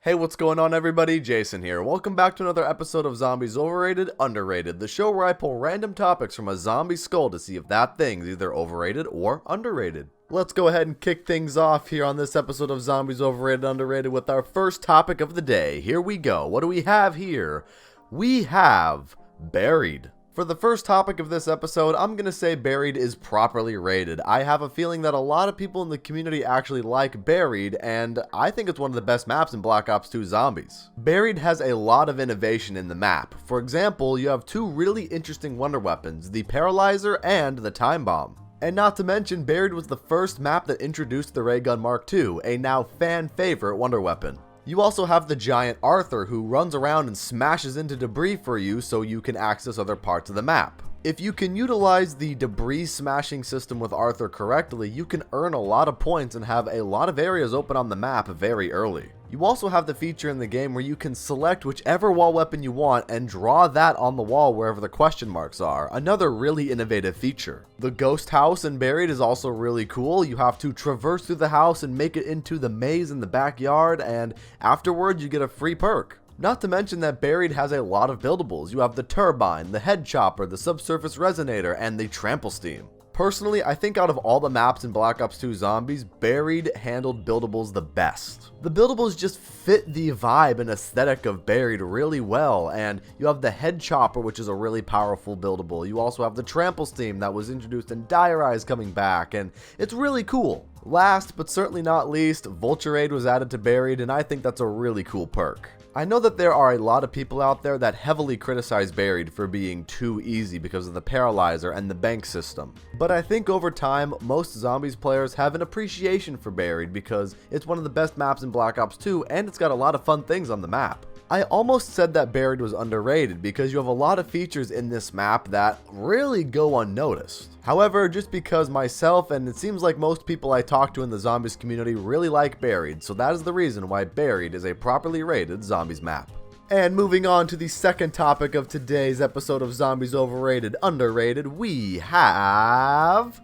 Hey, what's going on everybody? Jason here. Welcome back to another episode of Zombies Overrated, Underrated, the show where I pull random topics from a zombie skull to see if that thing's either overrated or underrated. Let's go ahead and kick things off here on this episode of Zombies Overrated, Underrated with our first topic of the day. Here we go. What do we have here? We have Buried. For the first topic of this episode, I'm going to say Buried is properly rated. I have a feeling that a lot of people in the community actually like Buried, and I think it's one of the best maps in Black Ops 2 Zombies. Buried has a lot of innovation in the map. For example, you have two really interesting wonder weapons, the Paralyzer and the Time Bomb. And not to mention, Buried was the first map that introduced the Ray Gun Mark II, a now fan favorite wonder weapon. You also have the giant Arthur, who runs around and smashes into debris for you so you can access other parts of the map. If you can utilize the debris smashing system with Arthur correctly, you can earn a lot of points and have a lot of areas open on the map very early. You also have the feature in the game where you can select whichever wall weapon you want and draw that on the wall wherever the question marks are, another really innovative feature. The ghost house in Buried is also really cool. You have to traverse through the house and make it into the maze in the backyard, and afterwards you get a free perk. Not to mention that Buried has a lot of buildables. You have the turbine, the head chopper, the subsurface resonator, and the trample steam. Personally, I think out of all the maps in Black Ops 2 Zombies, Buried handled buildables the best. The buildables just fit the vibe and aesthetic of Buried really well, and you have the head chopper, which is a really powerful buildable. You also have the trample steam that was introduced in Dire Eyes coming back, and it's really cool. Last, but certainly not least, Vulture Aid was added to Buried, and I think that's a really cool perk. I know that there are a lot of people out there that heavily criticize Buried for being too easy because of the Paralyzer and the bank system. But I think over time, most Zombies players have an appreciation for Buried because it's one of the best maps in Black Ops 2 and it's got a lot of fun things on the map. I almost said that Buried was underrated because you have a lot of features in this map that really go unnoticed. However, just because myself and it seems like most people I talk to in the Zombies community really like Buried, so that is the reason why Buried is a properly rated Zombies map. And moving on to the second topic of today's episode of Zombies Overrated, Underrated, we have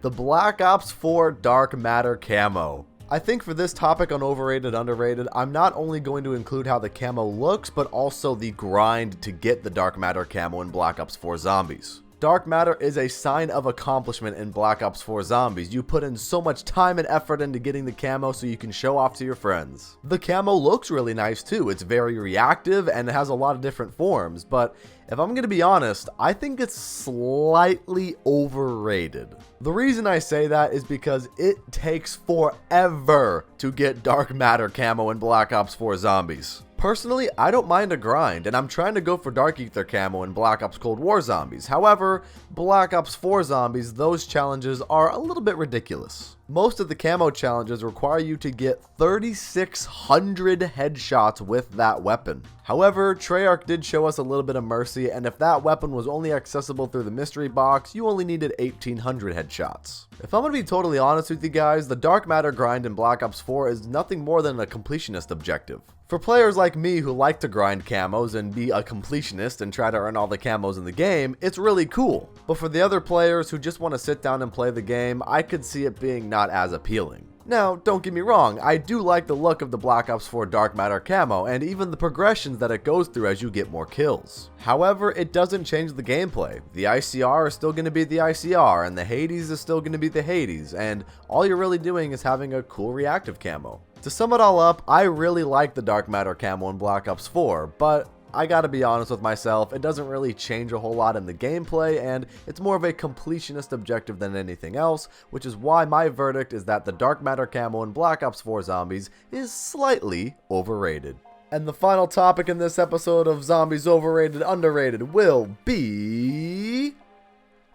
the Black Ops 4 Dark Matter camo. I think for this topic on Overrated, Underrated, I'm not only going to include how the camo looks, but also the grind to get the Dark Matter camo in Black Ops 4 Zombies. Dark Matter is a sign of accomplishment in Black Ops 4 Zombies. You put in so much time and effort into getting the camo so you can show off to your friends. The camo looks really nice too. It's very reactive and it has a lot of different forms, but if I'm going to be honest, I think it's slightly overrated. The reason I say that is because it takes forever to get Dark Matter camo in Black Ops 4 Zombies. Personally, I don't mind a grind, and I'm trying to go for Dark Ether camo in Black Ops Cold War Zombies. However, Black Ops 4 Zombies, those challenges are a little bit ridiculous. Most of the camo challenges require you to get 3,600 headshots with that weapon. However, Treyarch did show us a little bit of mercy, and if that weapon was only accessible through the mystery box, you only needed 1,800 headshots. If I'm going to be totally honest with you guys, the Dark Matter grind in Black Ops 4 is nothing more than a completionist objective. For players like me who like to grind camos and be a completionist and try to earn all the camos in the game, it's really cool. But for the other players who just want to sit down and play the game, I could see it being not as appealing. Now, don't get me wrong, I do like the look of the Black Ops 4 Dark Matter camo and even the progressions that it goes through as you get more kills. However, it doesn't change the gameplay. The ICR is still going to be the ICR and the Hades is still going to be the Hades, and all you're really doing is having a cool reactive camo. To sum it all up, I really like the Dark Matter camo in Black Ops 4, but I gotta be honest with myself, it doesn't really change a whole lot in the gameplay, and it's more of a completionist objective than anything else, which is why my verdict is that the Dark Matter camo in Black Ops 4 Zombies is slightly overrated. And the final topic in this episode of Zombies Overrated Underrated will be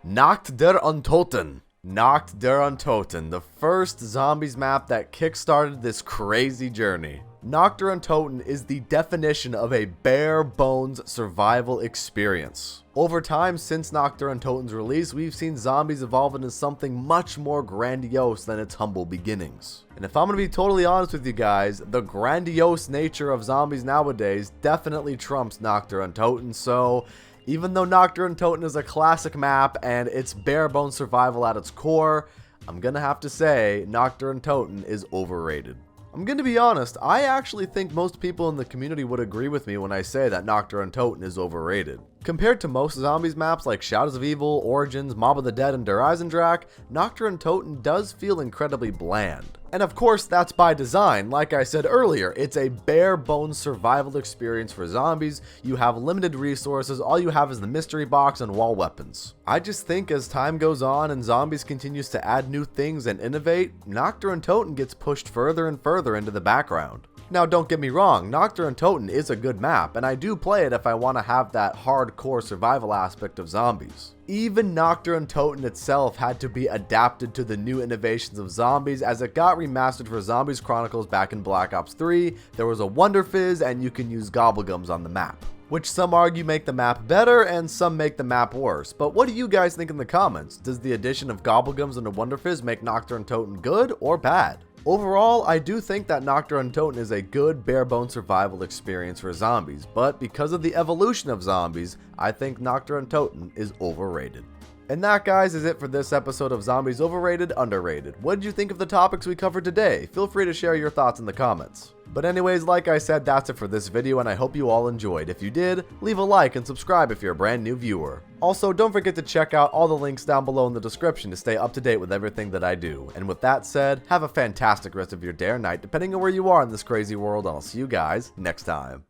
Nacht Der Untoten. Nacht Der Untoten, the first Zombies map that kickstarted this crazy journey. Nacht Der Untoten is the definition of a bare bones survival experience. Over time, since Nacht Der Untoten's release, we've seen Zombies evolve into something much more grandiose than its humble beginnings. And if I'm going to be totally honest with you guys, the grandiose nature of Zombies nowadays definitely trumps Nacht Der Untoten, so even though Nacht Der Untoten is a classic map and it's bare bones survival at its core, I'm gonna have to say Nacht Der Untoten is overrated. I'm gonna be honest, I actually think most people in the community would agree with me when I say that Nacht Der Untoten is overrated. Compared to most zombies maps like Shadows of Evil, Origins, Mob of the Dead, and Der Eisendrache, Nacht Der Untoten does feel incredibly bland. And of course, that's by design. Like I said earlier, it's a bare bones survival experience for zombies. You have limited resources, all you have is the mystery box and wall weapons. I just think as time goes on and zombies continues to add new things and innovate, Nacht Der Untoten gets pushed further and further into the background. Now don't get me wrong, Nacht Der Untoten is a good map, and I do play it if I want to have that hardcore survival aspect of zombies. Even Nacht Der Untoten itself had to be adapted to the new innovations of zombies as it got remastered for Zombies Chronicles back in Black Ops 3, there was a Wonder Fizz, and you can use Gobblegums on the map. Which some argue make the map better and some make the map worse, but what do you guys think in the comments? Does the addition of Gobblegums and a Wonder Fizz make Nacht Der Untoten good or bad? Overall, I do think that Nacht Der Untoten is a good bare-bones survival experience for zombies, but because of the evolution of zombies, I think Nacht Der Untoten is overrated. And that, guys, is it for this episode of Zombies Overrated, Underrated. What did you think of the topics we covered today? Feel free to share your thoughts in the comments. But anyways, like I said, that's it for this video, and I hope you all enjoyed. If you did, leave a like and subscribe if you're a brand new viewer. Also, don't forget to check out all the links down below in the description to stay up to date with everything that I do. And with that said, have a fantastic rest of your day or night, depending on where you are in this crazy world, and I'll see you guys next time.